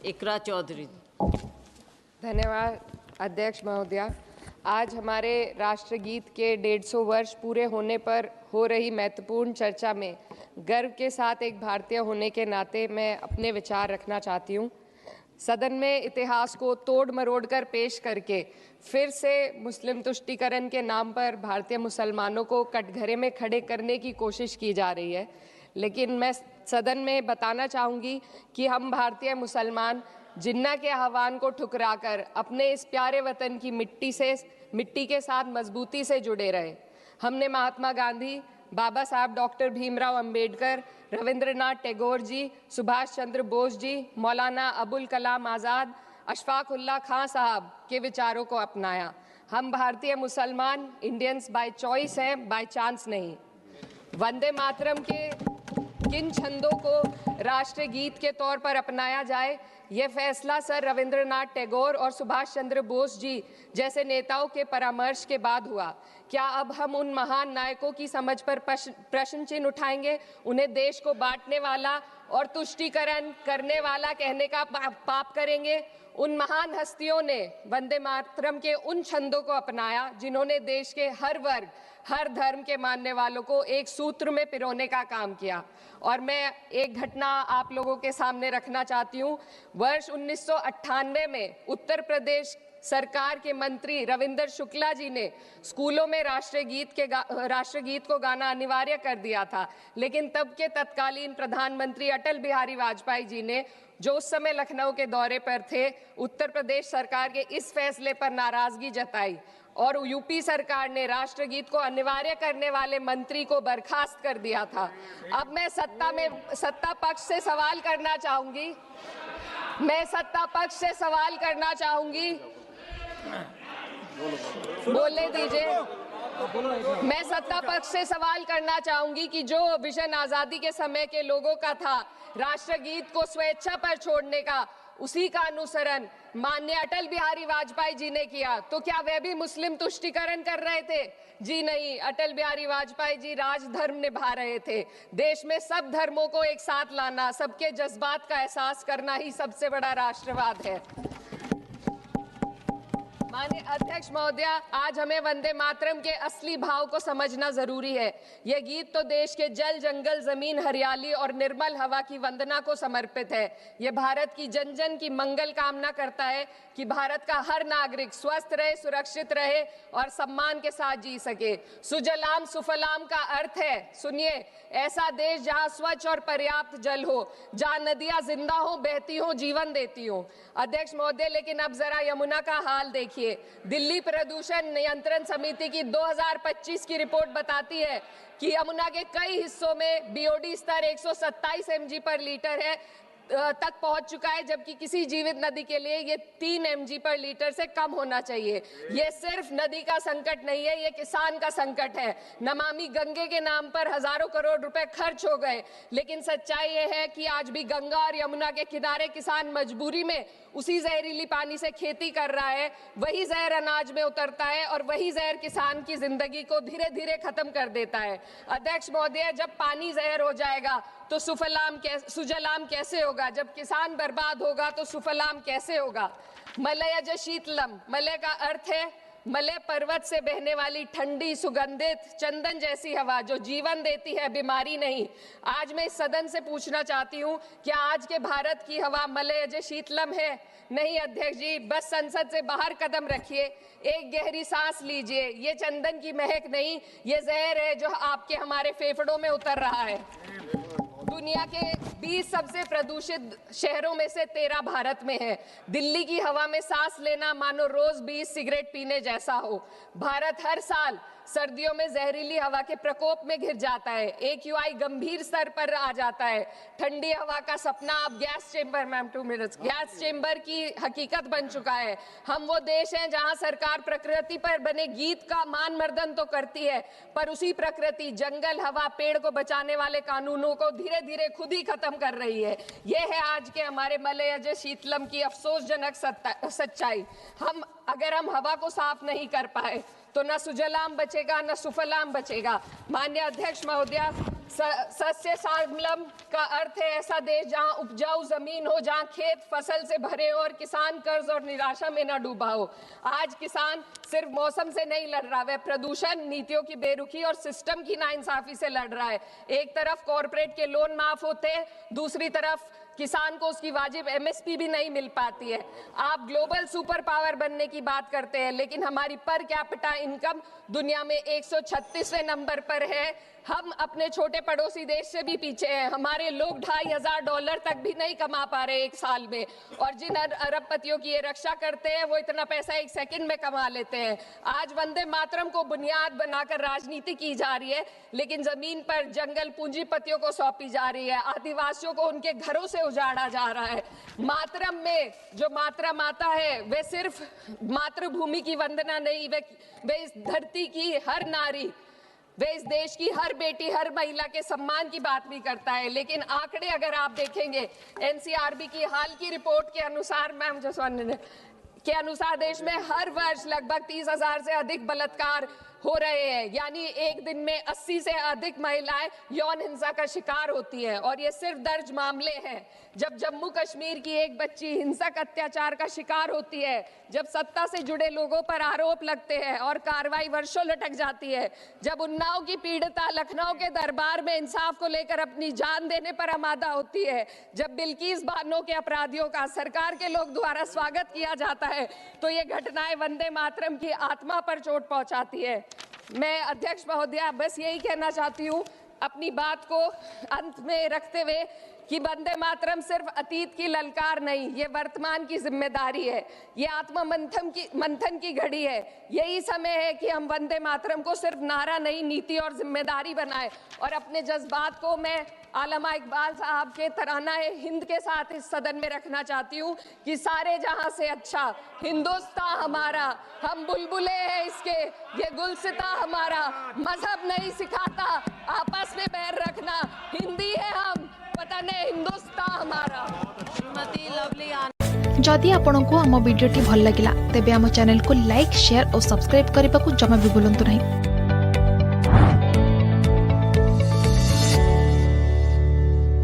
इकरा चौधरी। धन्यवाद अध्यक्ष महोदया। आज हमारे राष्ट्रगीत के 150 वर्ष पूरे होने पर हो रही महत्वपूर्ण चर्चा में गर्व के साथ एक भारतीय होने के नाते मैं अपने विचार रखना चाहती हूँ। सदन में इतिहास को तोड़ मरोड़ कर पेश करके फिर से मुस्लिम तुष्टीकरण के नाम पर भारतीय मुसलमानों को कटघरे में खड़े करने की कोशिश की जा रही है। लेकिन मैं सदन में बताना चाहूँगी कि हम भारतीय मुसलमान जिन्ना के आह्वान को ठुकराकर अपने इस प्यारे वतन की मिट्टी के साथ मजबूती से जुड़े रहे। हमने महात्मा गांधी, बाबा साहब डॉक्टर भीमराव अंबेडकर, रविंद्रनाथ टैगोर जी, सुभाष चंद्र बोस जी, मौलाना अबुल कलाम आज़ाद, अशफाक उल्लाह खां साहब के विचारों को अपनाया। हम भारतीय मुसलमान इंडियंस बाय चॉइस हैं, बाय चांस नहीं। वंदे मातरम के किन छंदों को राष्ट्रगीत के तौर पर अपनाया जाए, यह फैसला सर रविंद्रनाथ टैगोर और सुभाष चंद्र बोस जी जैसे नेताओं के परामर्श के बाद हुआ। क्या अब हम उन महान नायकों की समझ पर प्रश्न चिन्ह उठाएंगे, उन्हें देश को बांटने वाला और तुष्टीकरण करने वाला कहने का पाप करेंगे? उन महान हस्तियों ने वंदे मातरम के उन छंदों को अपनाया जिन्होंने देश के हर वर्ग, हर धर्म के मानने वालों को एक सूत्र में पिरोने का काम किया। और मैं एक घटना आप लोगों के सामने रखना चाहती हूँ। वर्ष 1998 में उत्तर प्रदेश सरकार के मंत्री रविंदर शुक्ला जी ने स्कूलों में राष्ट्रगीत को गाना अनिवार्य कर दिया था। लेकिन तब के तत्कालीन प्रधानमंत्री अटल बिहारी वाजपेयी जी ने, जो उस समय लखनऊ के दौरे पर थे, उत्तर प्रदेश सरकार के इस फैसले पर नाराजगी जताई और यूपी सरकार ने राष्ट्रगीत को अनिवार्य करने वाले मंत्री को बर्खास्त कर दिया था। अब मैं सत्ता पक्ष से सवाल करना चाहूंगी। बोलने दीजिए। मैं सत्ता पक्ष से सवाल करना चाहूंगी कि जो विजन आजादी के समय के लोगों का था राष्ट्रगीत को स्वेच्छा पर छोड़ने का, उसी का अनुसरण माननीय अटल बिहारी वाजपेयी जी ने किया, तो क्या वे भी मुस्लिम तुष्टीकरण कर रहे थे? जी नहीं, अटल बिहारी वाजपेयी जी राजधर्म निभा रहे थे। देश में सब धर्मों को एक साथ लाना, सबके जज्बात का एहसास करना ही सबसे बड़ा राष्ट्रवाद है। माननीय अध्यक्ष महोदया, आज हमें वंदे मातरम के असली भाव को समझना जरूरी है। यह गीत तो देश के जल, जंगल, जमीन, हरियाली और निर्मल हवा की वंदना को समर्पित है। यह भारत की जन जन की मंगल कामना करता है कि भारत का हर नागरिक स्वस्थ रहे, सुरक्षित रहे और सम्मान के साथ जी सके। सुजलाम सुफलाम का अर्थ है, सुनिए, ऐसा देश जहां स्वच्छ और पर्याप्त जल हो, जहां नदियां जिंदा हो, बहती हो, जीवन देती हो। अध्यक्ष महोदय, लेकिन अब जरा यमुना का हाल देखिए। दिल्ली प्रदूषण नियंत्रण समिति की 2025 की रिपोर्ट बताती है कि यमुना के कई हिस्सों में बीओडी स्तर 127 mg पर लीटर है तक पहुंच चुका है, जबकि किसी जीवित नदी के लिए ये 3 mg पर लीटर से कम होना चाहिए। ये सिर्फ नदी का संकट नहीं है, ये किसान का संकट है। नमामि गंगे के नाम पर हजारों करोड़ रुपए खर्च हो गए, लेकिन सच्चाई ये है कि आज भी गंगा और यमुना के किनारे किसान मजबूरी में उसी जहरीली पानी से खेती कर रहा है। वही जहर अनाज में उतरता है और वही जहर किसान की जिंदगी को धीरे धीरे खत्म कर देता है। अध्यक्ष महोदय, जब पानी जहर हो जाएगा तो सुजलाम कैसे होगा? जब किसान बर्बाद होगा तो सुफलाम कैसे होगा? मलयज शीतलम, मलय का अर्थ है मलय पर्वत से बहने वाली ठंडी, सुगंधित, चंदन जैसी हवा जो जीवन देती है, बीमारी नहीं। आज मैं इस सदन से पूछना चाहती हूँ, क्या आज के भारत की हवा मलयज शीतलम है? नहीं अध्यक्ष जी, बस संसद से बाहर कदम रखिए, एक गहरी सांस लीजिए। ये चंदन की महक नहीं, ये जहर है जो आपके हमारे फेफड़ों में उतर रहा है। दुनिया के 20 सबसे प्रदूषित शहरों में से 13 भारत में है। दिल्ली की हवा में सांस लेना मानो रोज 20 सिगरेट पीने जैसा हो। भारत हर साल सर्दियों में जहरीली हवा के प्रकोप में घिर जाता है। AQI गंभीर स्तर पर आ जाता है। ठंडी हवा का सपना अब गैस चेंबर की हकीकत बन चुका है। हम वो देश हैं जहां सरकार प्रकृति पर बने गीत का मान मर्दन तो करती है, पर उसी प्रकृति, जंगल, हवा, पेड़ को बचाने वाले कानूनों को धीरे धीरे खुद ही खत्म कर रही है। ये है आज के हमारे मलयज शीतलम की अफसोसजनक सच्चाई। अगर हम हवा को साफ नहीं कर पाए तो न सुजलाम बचेगा, न सुफलाम बचेगा। माननीय अध्यक्ष महोदया, सस्य श्यामलम का अर्थ है ऐसा देश जहां उपजाऊ जमीन हो, जहां खेत फसल से भरे हो और किसान कर्ज और निराशा में न डूबा हो। आज किसान सिर्फ मौसम से नहीं लड़ रहा, वह प्रदूषण, नीतियों की बेरुखी और सिस्टम की नाइंसाफी से लड़ रहा है। एक तरफ कॉरपोरेट के लोन माफ होते हैं, दूसरी तरफ किसान को उसकी वाजिब एमएसपी भी नहीं मिल पाती है। आप ग्लोबल सुपर पावर बनने की बात करते हैं, लेकिन हमारी पर कैपिटा इनकम दुनिया में 136वें नंबर पर है। हम अपने छोटे पड़ोसी देश से भी पीछे हैं। हमारे लोग $2,500 तक भी नहीं कमा पा रहे एक साल में, और जिन अरबपतियों की ये रक्षा करते हैं वो इतना पैसा एक सेकंड में कमा लेते हैं। आज वंदे मातरम को बुनियाद बनाकर राजनीति की जा रही है, लेकिन जमीन पर जंगल पूंजीपतियों को सौंपी जा रही है। आदिवासियों को उनके घरों से उजाड़ा जा रहा है। मातरम में जो मात्रा माता है वे सिर्फ मातृभूमि की वंदना नहीं, वे इस धरती की हर नारी, वे इस देश की हर बेटी, हर महिला के सम्मान की बात भी करता है। लेकिन आंकड़े अगर आप देखेंगे, एनसीआरबी की हाल की रिपोर्ट के अनुसार, मैम जसवंत के अनुसार देश में हर वर्ष लगभग 30,000 से अधिक बलात्कार हो रहे हैं। यानी एक दिन में 80 से अधिक महिलाएं यौन हिंसा का शिकार होती हैं, और ये सिर्फ दर्ज मामले हैं। जब जम्मू कश्मीर की एक बच्ची हिंसक अत्याचार का शिकार होती है, जब सत्ता से जुड़े लोगों पर आरोप लगते हैं और कार्रवाई वर्षों लटक जाती है, जब उन्नाव की पीड़िता लखनऊ के दरबार में इंसाफ को लेकर अपनी जान देने पर आमादा होती है, जब बिल्किस बानो के अपराधियों का सरकार के लोग द्वारा स्वागत किया जाता है, तो ये घटनाएं वंदे मातरम की आत्मा पर चोट पहुंचाती है। मैं अध्यक्ष महोदया बस यही कहना चाहती हूँ अपनी बात को अंत में रखते हुए कि वंदे मातरम सिर्फ अतीत की ललकार नहीं, ये वर्तमान की जिम्मेदारी है। ये आत्म मंथन की घड़ी है। यही समय है कि हम वंदे मातरम को सिर्फ नारा नहीं, नीति और जिम्मेदारी बनाएं। और अपने जज्बात को मैं आलमा इकबाल साहब के तराना हिंद के साथ इस सदन में रखना चाहती हूँ कि सारे जहां से अच्छा हिंदुस्तान हमारा, हम बुलबुले हैं इसके, ये गुलसिता हमारा, मजहब नहीं सिखाता आपस में बैर रखना, हिंदी है हम, पता नहीं हिंदुस्तान हमारा। श्रीमती लवली। जदि आपंक आम भिडी भल लगा तेब आम चैनल को लाइक, शेयर और सब्सक्राइब करने को जमा भी भूलु नहीं।